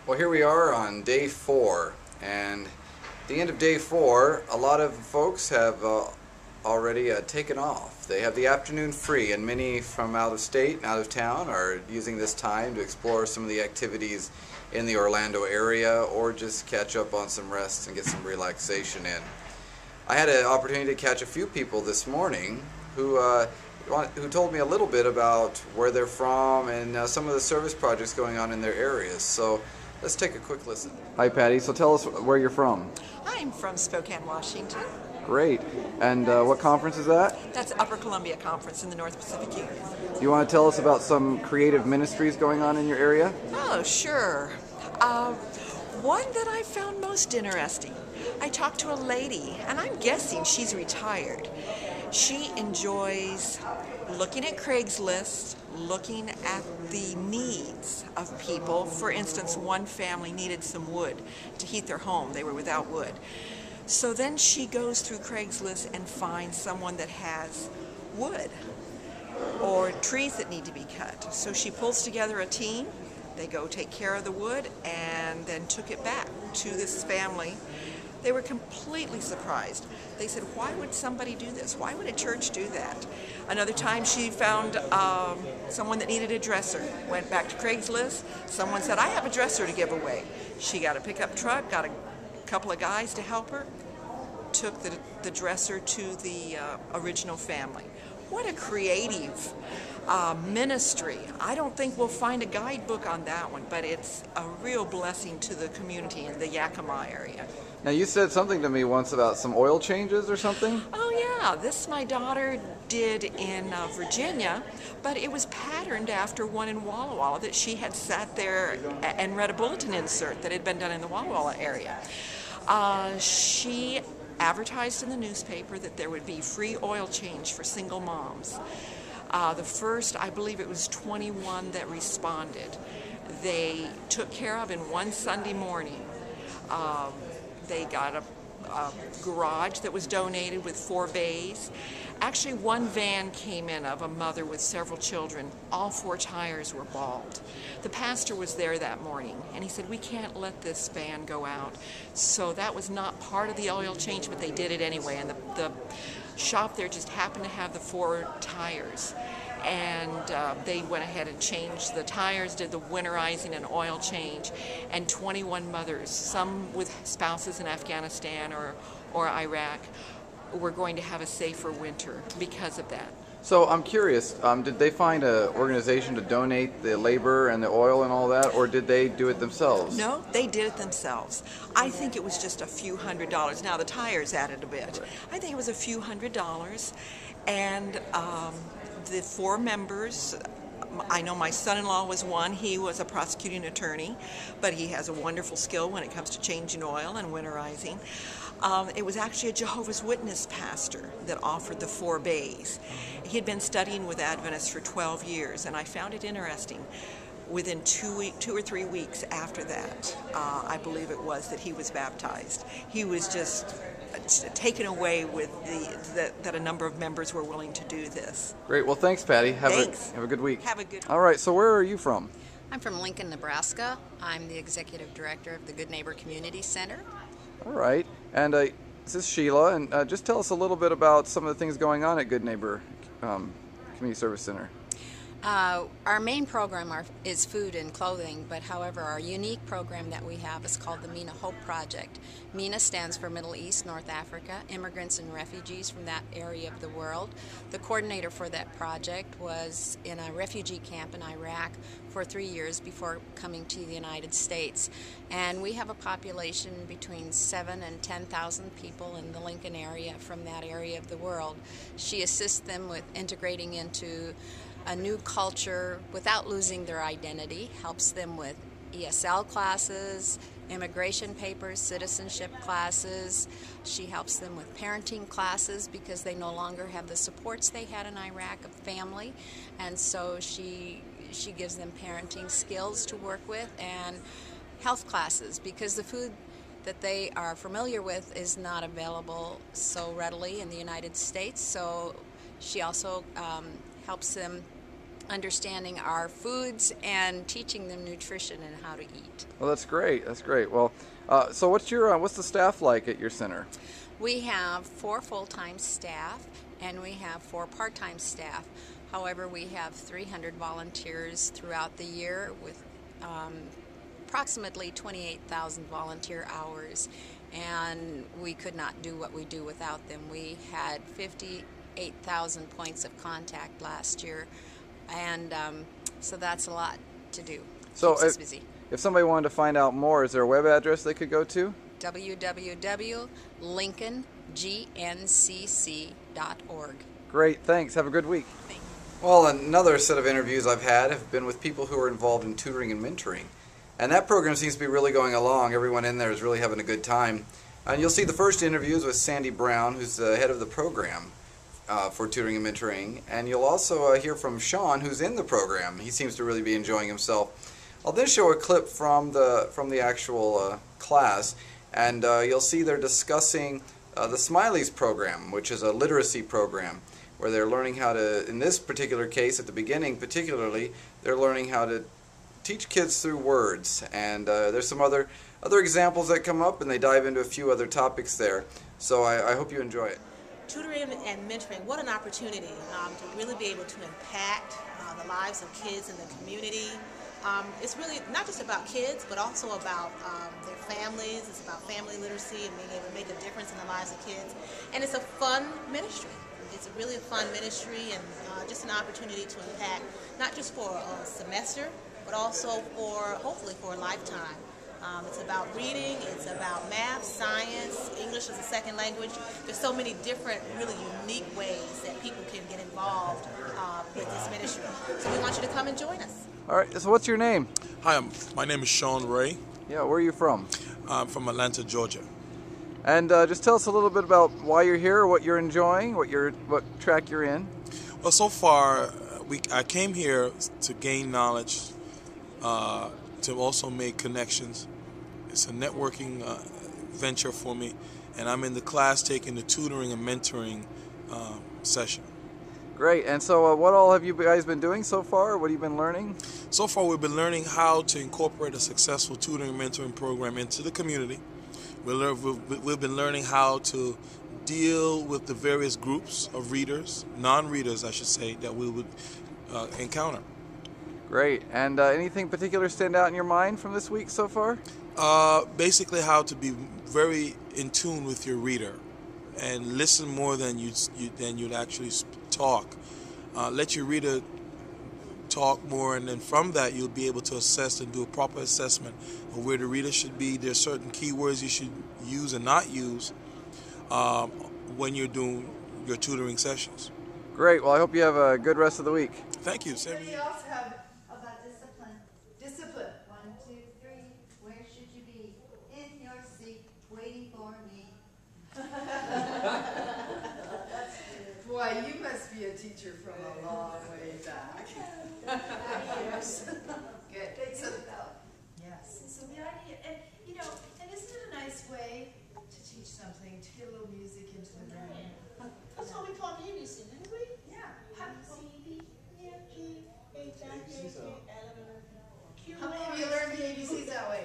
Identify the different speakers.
Speaker 1: Well, here we are on day 4, and at the end of day 4, a lot of folks have already taken off. They have the afternoon free, and many from out of state and out of town are using this time to explore some of the activities in the Orlando area or just catch up on some rest and get some relaxation in. I had an opportunity to catch a few people this morning who told me a little bit about where they're from and some of the service projects going on in their areas. So let's take a quick listen. Hi Patty, so tell us where you're from.
Speaker 2: I'm from Spokane, Washington.
Speaker 1: Great. And what conference is that?
Speaker 2: That's Upper Columbia Conference in the North Pacific Union.
Speaker 1: Do you want to tell us about some creative ministries going on in your area?
Speaker 2: Oh, sure. One that I found most interesting. I talked to a lady, and I'm guessing she's retired. She enjoys looking at Craigslist, looking at the needs of people. For instance, one family needed some wood to heat their home. They were without wood. So then she goes through Craigslist and finds someone that has wood or trees that need to be cut. So she pulls together a team. They go take care of the wood and then took it back to this family. They were completely surprised. They said, why would somebody do this? Why would a church do that? Another time she found someone that needed a dresser. Went back to Craigslist. Someone said, I have a dresser to give away. She got a pickup truck, got a couple of guys to help her, took the dresser to the original family. What a creative ministry. I don't think we'll find a guidebook on that one, but it's a real blessing to the community in the Yakima area.
Speaker 1: Now you said something to me once about some oil changes or something?
Speaker 2: Oh yeah, this my daughter did in Virginia, but it was patterned after one in Walla Walla that she had sat there and read a bulletin insert that had been done in the Walla Walla area. She advertised in the newspaper that there would be free oil change for single moms. The first, I believe it was 21 that responded. They took care of in one Sunday morning. They got a garage that was donated with 4 bays. Actually, one van came in of a mother with several children. All 4 tires were bald. The pastor was there that morning, and he said, we can't let this van go out. So that was not part of the oil change, but they did it anyway. And the shop there just happened to have the 4 tires. And they went ahead and changed the tires, did the winterizing and oil change, and 21 mothers, some with spouses in Afghanistan or Iraq, were going to have a safer winter because of that.
Speaker 1: So I'm curious, did they find an organization to donate the labor and the oil and all that, or did they do it themselves?
Speaker 2: No, they did it themselves. I think it was just a few $100s. Now the tires added a bit. I think it was a few $100s, and the 4 members, I know my son-in-law was one. He was a prosecuting attorney, but he has a wonderful skill when it comes to changing oil and winterizing. It was actually a Jehovah's Witness pastor that offered the 4 bays. He had been studying with Adventists for 12 years, and I found it interesting. Within 2 or 3 weeks after that, I believe it was, that he was baptized. He was just taken away with that a number of members were willing to do this.
Speaker 1: Great. Well, thanks, Patty.
Speaker 2: Thanks.
Speaker 1: Have a good week.
Speaker 2: Have a good week.
Speaker 1: All right. So where are you from?
Speaker 3: I'm from Lincoln, Nebraska. I'm the executive director of the Good Neighbor Community Center.
Speaker 1: All right. And this is Sheila. And just tell us a little bit about some of the things going on at Good Neighbor Community Service Center.
Speaker 3: Our main program is food and clothing, but however, our unique program that we have is called the MENA Hope Project. MENA stands for Middle East, North Africa, immigrants and refugees from that area of the world. The coordinator for that project was in a refugee camp in Iraq for 3 years before coming to the United States. And we have a population between 7,000 and 10,000 people in the Lincoln area from that area of the world. She assists them with integrating into a new culture without losing their identity, helps them with ESL classes, immigration papers, citizenship classes. She helps them with parenting classes because they no longer have the supports they had in Iraq of family, and so she gives them parenting skills to work with, and health classes because the food that they are familiar with is not available so readily in the United States. So she also helps them understanding our foods and teaching them nutrition and how to eat.
Speaker 1: Well, that's great. That's great. Well, so what's the staff like at your center?
Speaker 3: We have 4 full-time staff and we have 4 part-time staff. However, we have 300 volunteers throughout the year with approximately 28,000 volunteer hours, and we could not do what we do without them. We had 58,000 points of contact last year, and so that's a lot to do.
Speaker 1: So
Speaker 3: Keeps us busy.
Speaker 1: If somebody wanted to find out more, is there a web address they could go to?
Speaker 3: www.lincolngnccc.org.
Speaker 1: Great, thanks. Have a good week.
Speaker 3: Thanks.
Speaker 1: Well, another set of interviews I've had have been with people who are involved in tutoring and mentoring. And that program seems to be really going along. Everyone in there is really having a good time. And you'll see the first interviews with Sandy Brown, who's the head of the program for tutoring and mentoring. And you'll also hear from Sean, who's in the program. He seems to really be enjoying himself. I'll then show a clip from the actual class, and you'll see they're discussing the Smileys program, which is a literacy program, where they're learning how to, in this particular case, at the beginning particularly, they're learning how to teach kids through words. And there's some other examples that come up, and they dive into a few other topics there. So I hope you enjoy it.
Speaker 4: Tutoring and mentoring, what an opportunity to really be able to impact the lives of kids in the community. It's really not just about kids, but also about their families. It's about family literacy and being able to make a difference in the lives of kids. And it's a fun ministry. It's really a fun ministry, and just an opportunity to impact not just for a semester, but also hopefully for a lifetime. It's about reading, it's about math, science, English as a second language. There's so many different, really unique ways that people can get involved with this ministry. So we want you to come and join us.
Speaker 1: All right, so what's your name?
Speaker 5: Hi, my name is Sean Ray.
Speaker 1: Yeah, where are you from?
Speaker 5: I'm from Atlanta, Georgia.
Speaker 1: And just tell us a little bit about why you're here, what you're enjoying, what track you're in.
Speaker 5: Well, so far, I came here to gain knowledge, to also make connections. It's a networking venture for me, and I'm in the class taking the tutoring and mentoring session.
Speaker 1: Great. And so what all have you guys been doing so far? What have you been learning?
Speaker 5: So far, we've been learning how to incorporate a successful tutoring and mentoring program into the community. We've been learning how to deal with the various groups of readers, non-readers I should say, that we would encounter.
Speaker 1: Great. And anything particular stand out in your mind from this week so far?
Speaker 5: Basically how to be very in tune with your reader and listen more than you'd actually talk. Let your reader talk more, and then from that you'll be able to assess and do a proper assessment of where the reader should be. There's certain keywords you should use and not use when you're doing your tutoring sessions.
Speaker 1: Great. Well, I hope you have a good rest of the week.
Speaker 5: Thank you. Same
Speaker 6: We also have about discipline. Discipline. 1, 2, 3. Where should you be? In your seat, waiting for me. Boy, you must be a teacher from a long way back. Yes. Good. They do though. Yes.
Speaker 7: So the idea, and and isn't it a nice way to teach something, to get a little music into the brain?
Speaker 8: That's how we taught ABC, didn't we?
Speaker 7: Yeah.
Speaker 8: A, C, D, E, F, G, H, I, J, K, L, M, N, O, Q,
Speaker 6: How many of you learned the ABCs that way?